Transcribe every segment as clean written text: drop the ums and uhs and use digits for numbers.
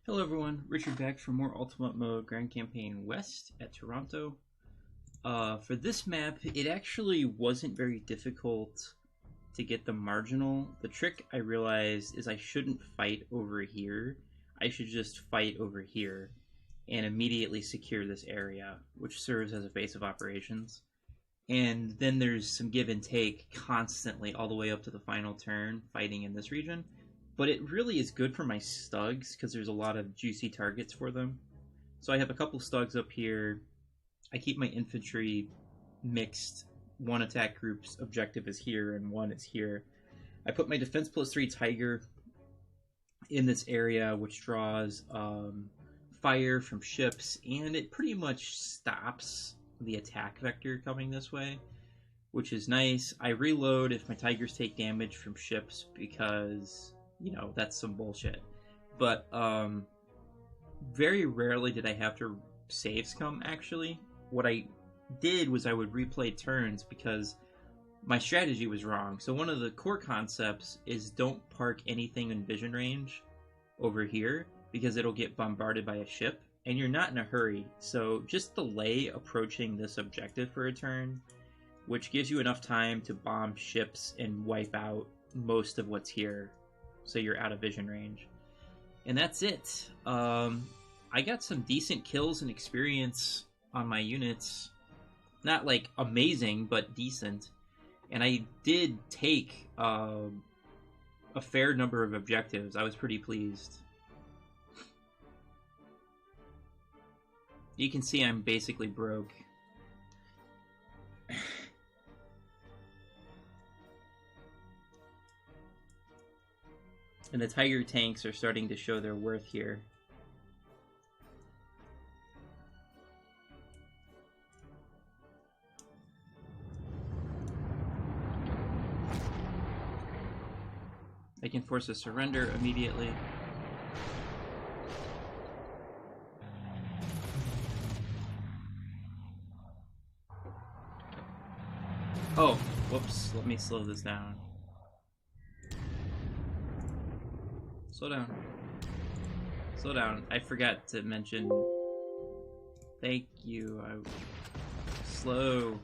Hello everyone, Richard back for more Ultimate Mode Grand Campaign West at Taranto. For this map, it actually wasn't very difficult to get the marginal. The trick I realized is I shouldn't fight over here. I should just fight over here and immediately secure this area, which serves as a base of operations. And then there's some give and take constantly all the way up to the final turn fighting in this region. But it really is good for my stugs because there's a lot of juicy targets for them. So I have a couple stugs up here. I keep my infantry mixed. One attack group's objective is here and one is here. I put my defense +3 Tiger in this area, which draws fire from ships, and it pretty much stops the attack vector coming this way, which is nice. I reload if my Tigers take damage from ships because, you know, that's some bullshit. But very rarely did I have to saves come, actually. What I did was I would replay turns because my strategy was wrong. So one of the core concepts is don't park anything in vision range over here because it'll get bombarded by a ship, and you're not in a hurry. So just delay approaching this objective for a turn, which gives you enough time to bomb ships and wipe out most of what's here, so you're out of vision range. And that's it. I got some decent kills and experience on my units. Not like amazing, but decent. And I did take a fair number of objectives. I was pretty pleased. You can see I'm basically broke. And the Tiger tanks are starting to show their worth here. I can force a surrender immediately. Oh, whoops, let me slow this down. Slow down. Slow down. I forgot to mention... Thank you. Slow.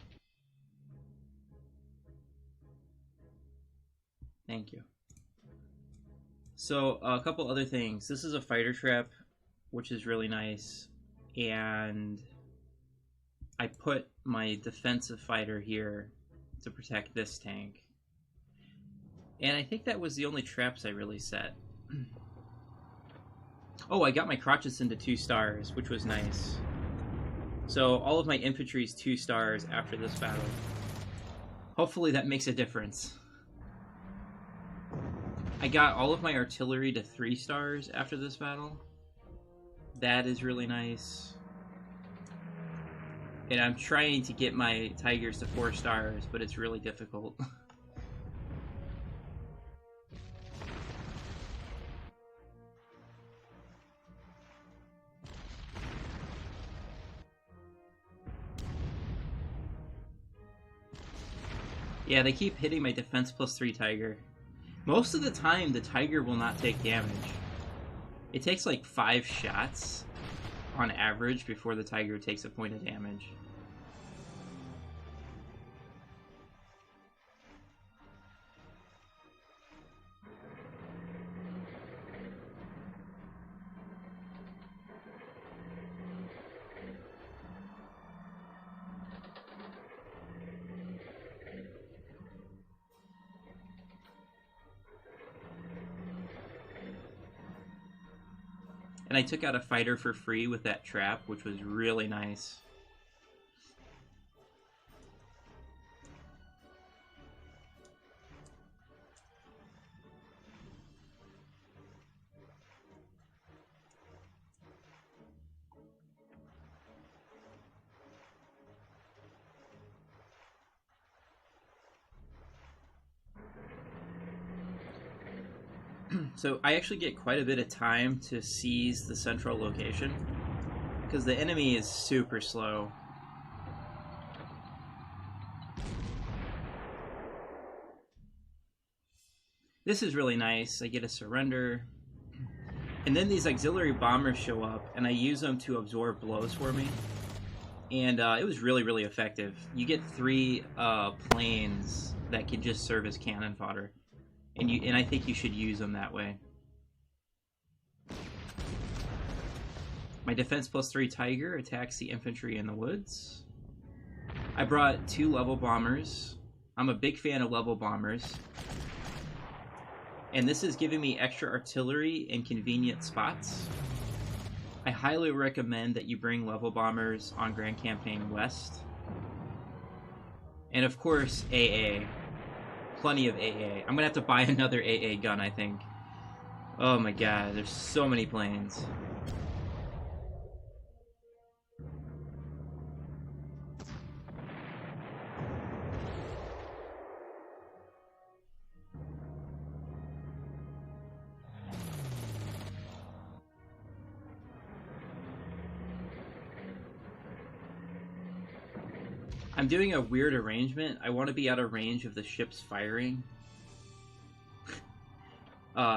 Thank you. So, a couple other things. This is a fighter trap, which is really nice. And I put my defensive fighter here to protect this tank. And I think that was the only traps I really set. Oh, I got my crotchets into 2 stars, which was nice. So all of my infantry is 2 stars after this battle. Hopefully that makes a difference. I got all of my artillery to 3 stars after this battle. That is really nice. And I'm trying to get my Tigers to 4 stars, but it's really difficult. Yeah, they keep hitting my defense +3 Tiger. Most of the time, the Tiger will not take damage. It takes like 5 shots on average before the Tiger takes a point of damage. And I took out a fighter for free with that trap, which was really nice. So I actually get quite a bit of time to seize the central location because the enemy is super slow. This is really nice. I get a surrender. And then these auxiliary bombers show up, and I use them to absorb blows for me. And it was really, really effective. You get 3 planes that can just serve as cannon fodder. And I think you should use them that way. My defense +3 Tiger attacks the infantry in the woods. I brought 2 level bombers. I'm a big fan of level bombers. And this is giving me extra artillery in convenient spots. I highly recommend that you bring level bombers on Grand Campaign West. And of course, AA. Plenty of AA. I'm gonna have to buy another AA gun, I think. Oh my god, there's so many planes. I'm doing a weird arrangement. I want to be out of range of the ships firing.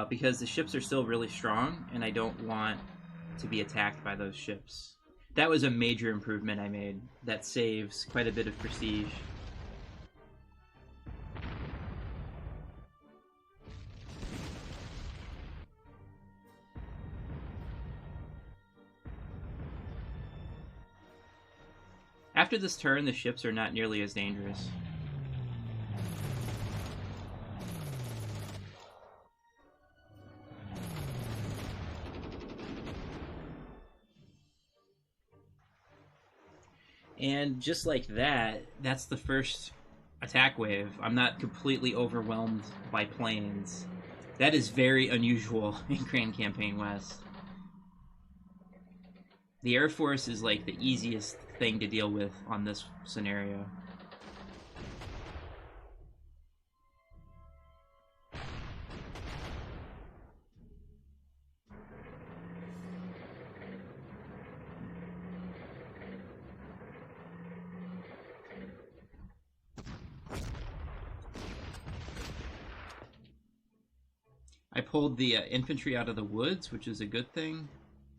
Because the ships are still really strong, and I don't want to be attacked by those ships. That was a major improvement I made. That saves quite a bit of prestige. After this turn, the ships are not nearly as dangerous. And just like that, that's the first attack wave. I'm not completely overwhelmed by planes. That is very unusual in Grand Campaign West. The Air Force is like the easiest thing to deal with on this scenario. I pulled the infantry out of the woods, which is a good thing.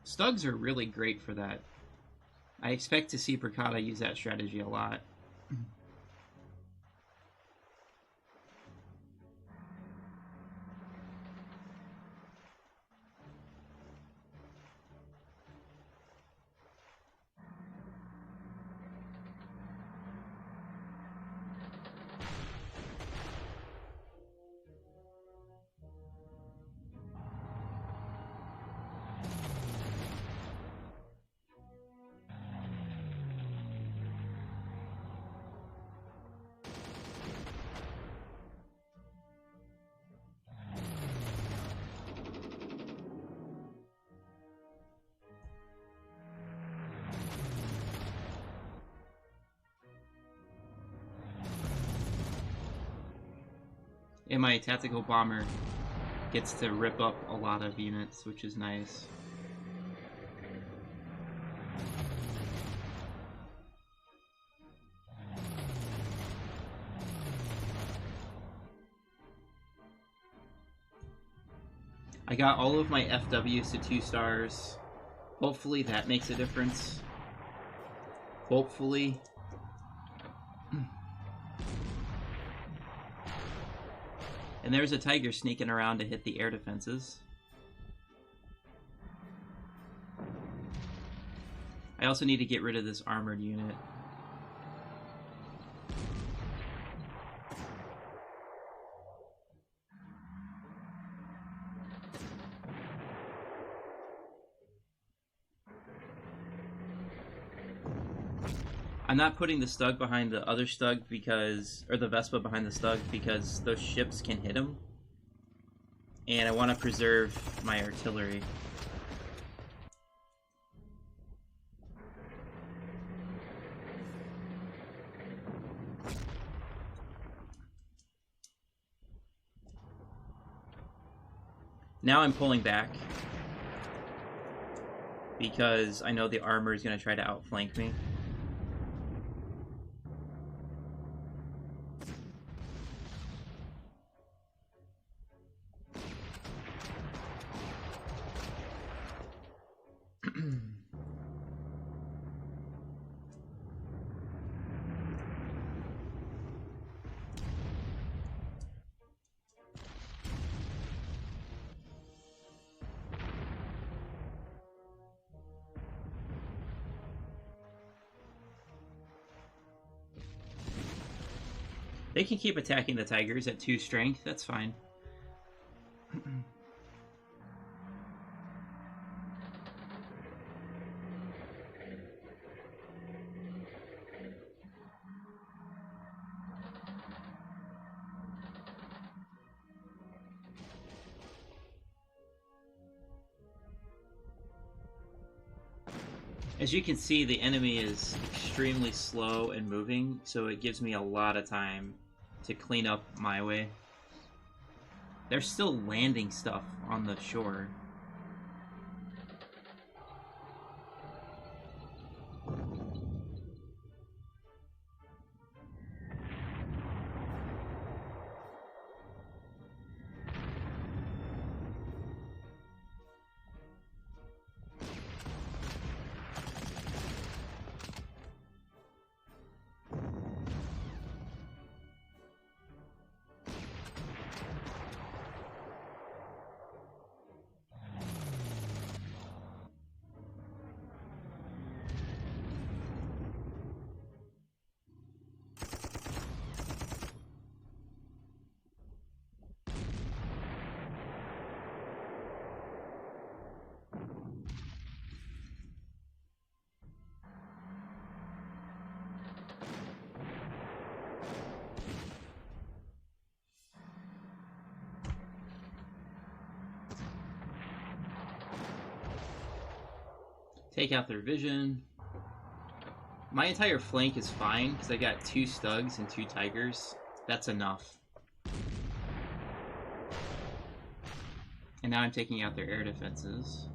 Stugs are really great for that. I expect to see Bricata use that strategy a lot. And my tactical bomber gets to rip up a lot of units, which is nice. I got all of my FWs to 2 stars. Hopefully that makes a difference. Hopefully. And there's a Tiger sneaking around to hit the air defenses. I also need to get rid of this armored unit. I'm not putting the Stug behind the other Stug because, or the Vespa behind the Stug because those ships can hit them. And I want to preserve my artillery. Now I'm pulling back because I know the armor is going to try to outflank me. They can keep attacking the tigers at 2 strength, that's fine. As you can see, the enemy is extremely slow and moving, so it gives me a lot of time to clean up my way. They're still landing stuff on the shore. Take out their vision. My entire flank is fine because I got 2 Stugs and 2 Tigers. That's enough. And now I'm taking out their air defenses.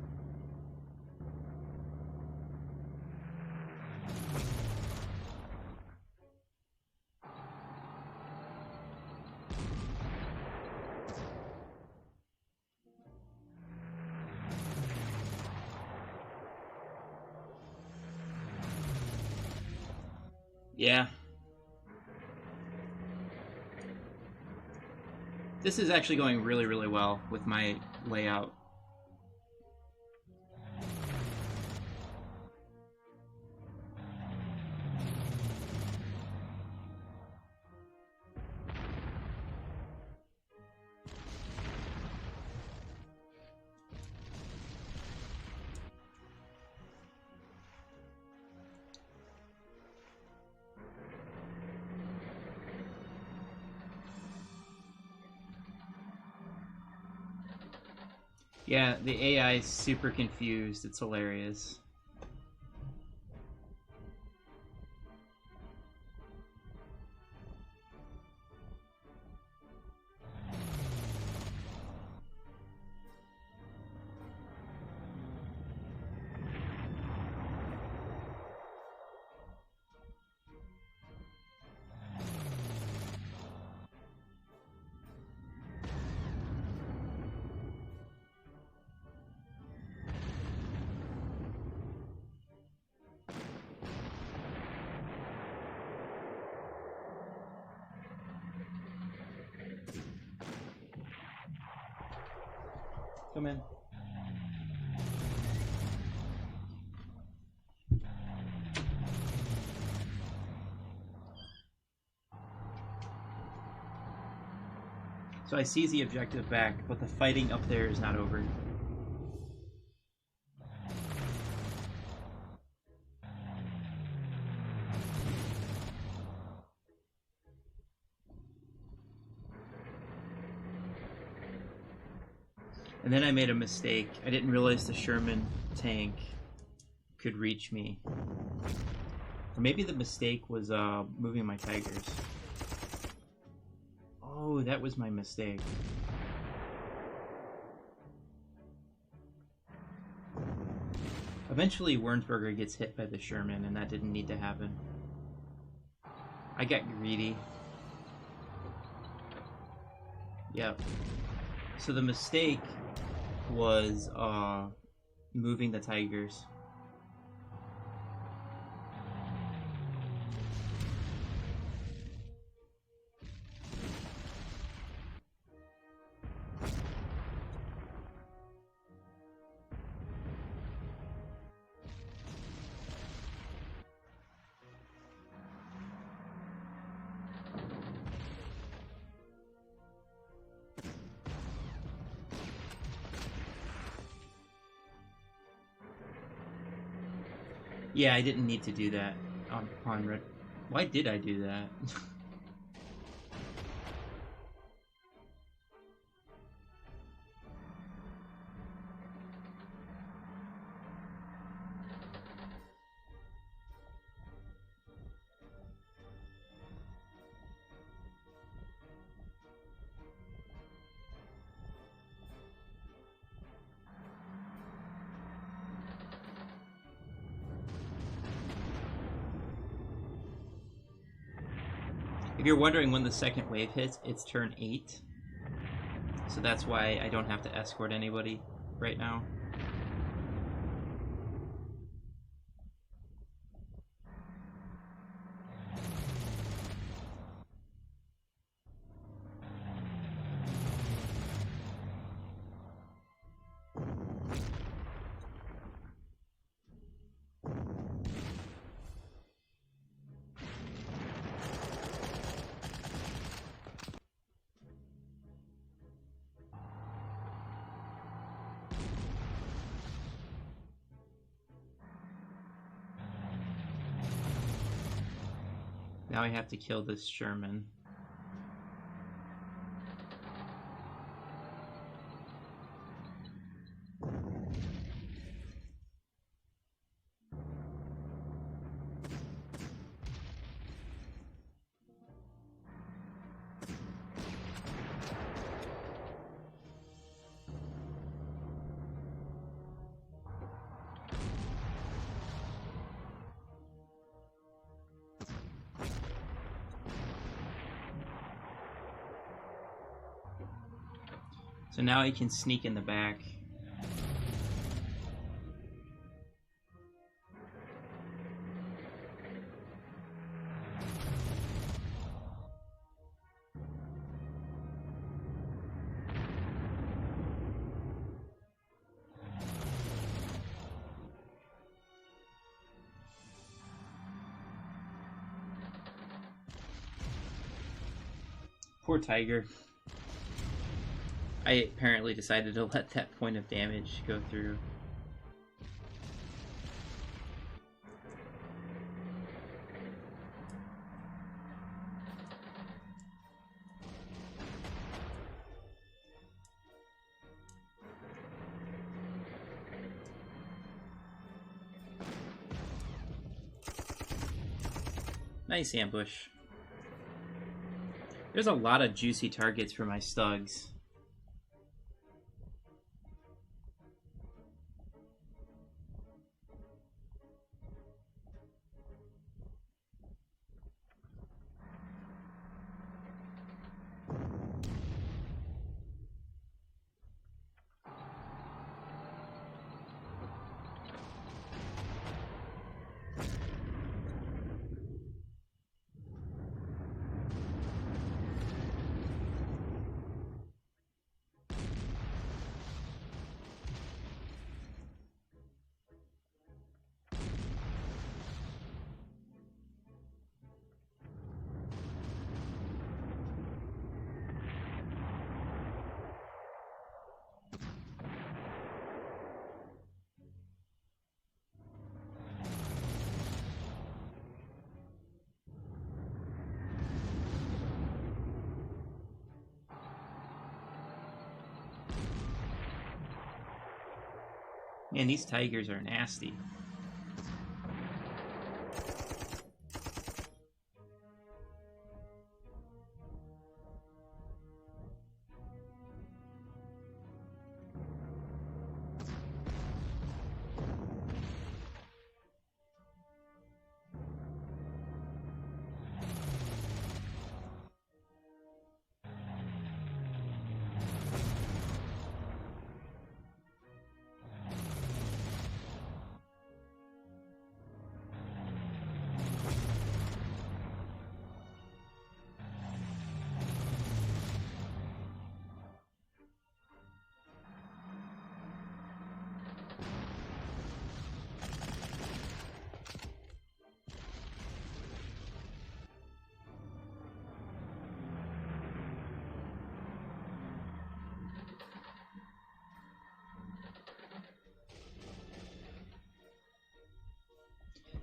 Yeah. This is actually going really, really well with my layout. Yeah, the AI is super confused. It's hilarious. Come in. So I seize the objective back, but the fighting up there is not over. And then I made a mistake. I didn't realize the Sherman tank could reach me. Or maybe the mistake was moving my Tigers. Oh, that was my mistake. Eventually, Wernsberger gets hit by the Sherman, and that didn't need to happen. I got greedy. Yep. So the mistake was moving the Tigers. Yeah, I didn't need to do that on red. Why did I do that? If you're wondering when the second wave hits, it's turn 8. So that's why I don't have to escort anybody right now. Now I have to kill this Sherman. So now I can sneak in the back. Poor Tiger. I apparently decided to let that point of damage go through. Nice ambush. There's a lot of juicy targets for my Stugs. Man, these Tigers are nasty.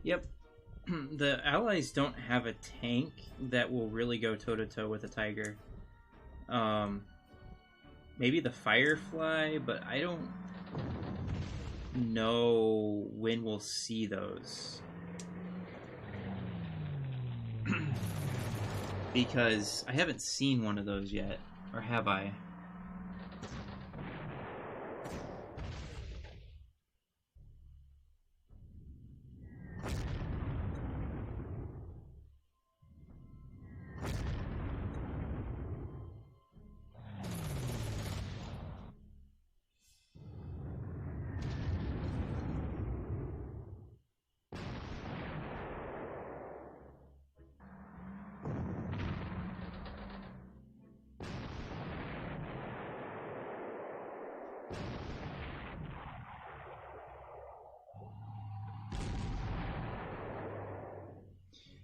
Yep. The Allies don't have a tank that will really go toe-to-toe with a Tiger. Maybe the Firefly, but I don't know when we'll see those. Because I haven't seen one of those yet. Or have I?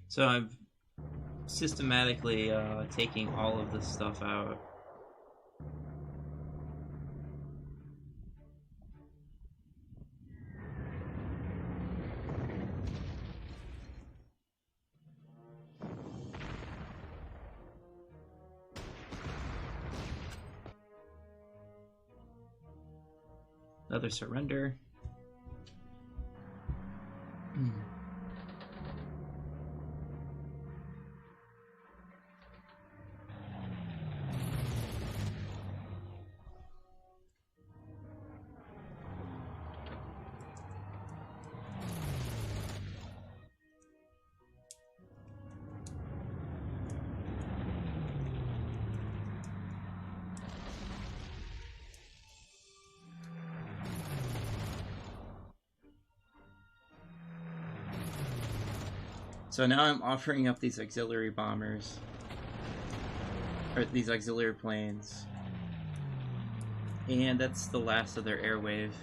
So I'm systematically taking all of this stuff out. Another surrender. So now I'm offering up these auxiliary bombers. Or these auxiliary planes. And that's the last of their air wave.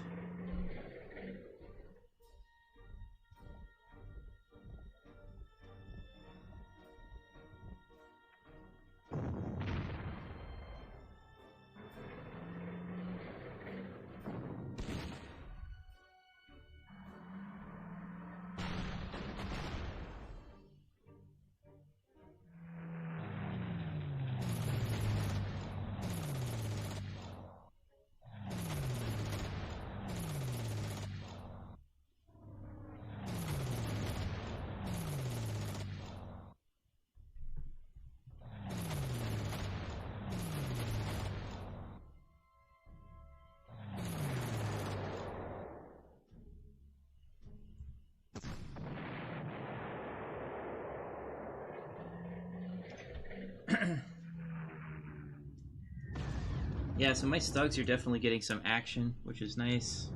Yeah, so my Stugs are definitely getting some action, which is nice.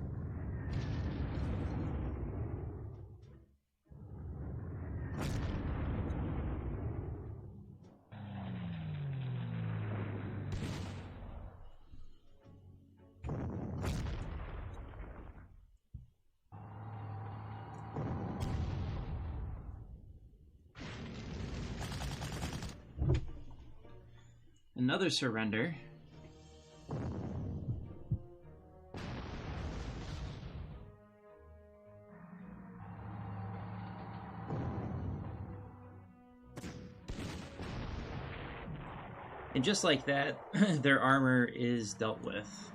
Another surrender. And just like that, their armor is dealt with.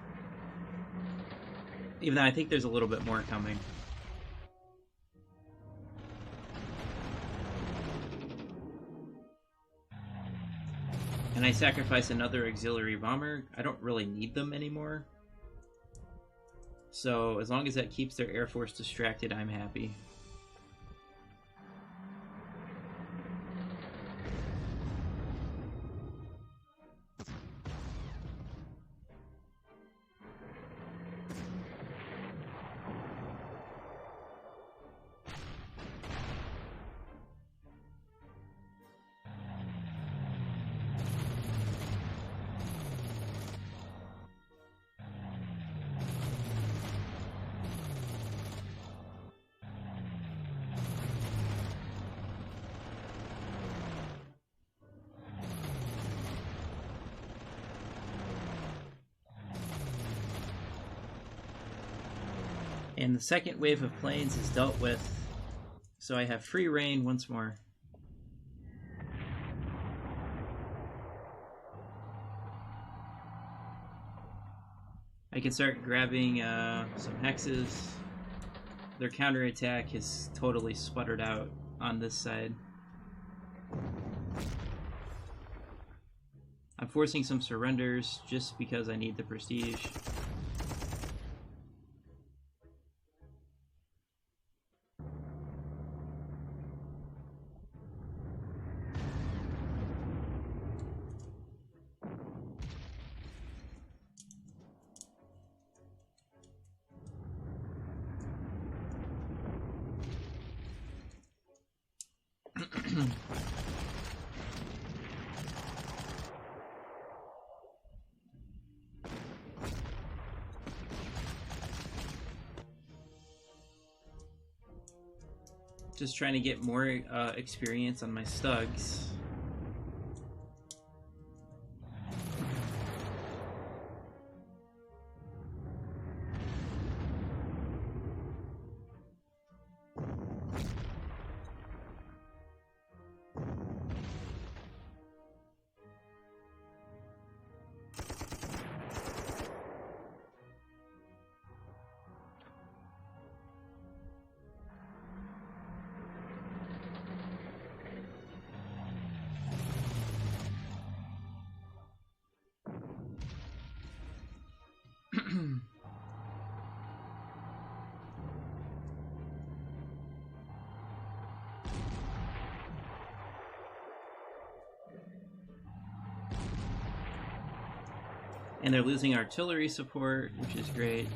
Even though I think there's a little bit more coming. And I sacrifice another auxiliary bomber. I don't really need them anymore. So as long as that keeps their Air Force distracted, I'm happy. And the second wave of planes is dealt with. So I have free reign once more. I can start grabbing some hexes. Their counterattack is totally sputtered out on this side. I'm forcing some surrenders just because I need the prestige. Just trying to get more experience on my stugs. And they're losing artillery support, which is great.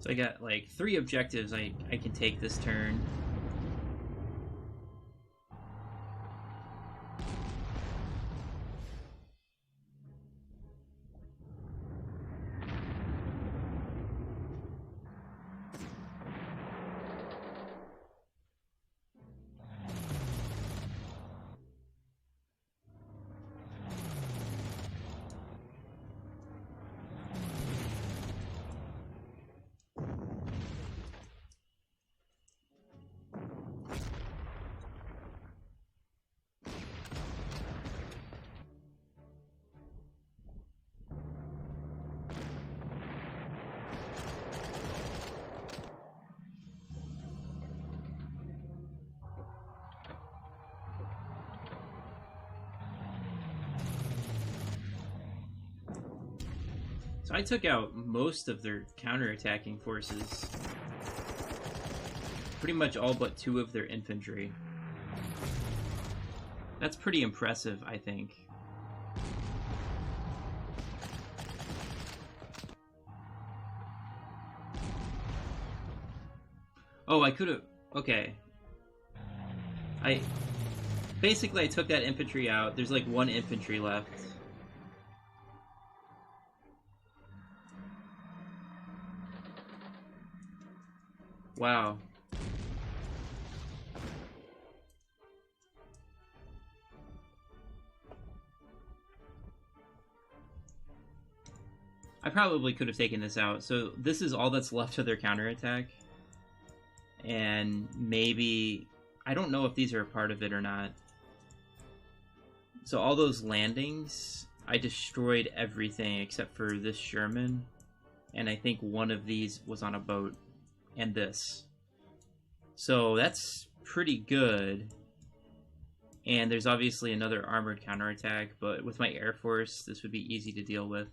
So I got like 3 objectives I can take this turn. So I took out most of their counterattacking forces. Pretty much all but 2 of their infantry. That's pretty impressive, I think. Oh, I could have... Okay. Basically, I took that infantry out. There's like 1 infantry left. Wow. I probably could have taken this out. So this is all that's left of their counterattack. And maybe... I don't know if these are a part of it or not. So all those landings, I destroyed everything except for this Sherman. And I think one of these was on a boat. And this. So that's pretty good. And there's obviously another armored counterattack, but with my Air Force, this would be easy to deal with.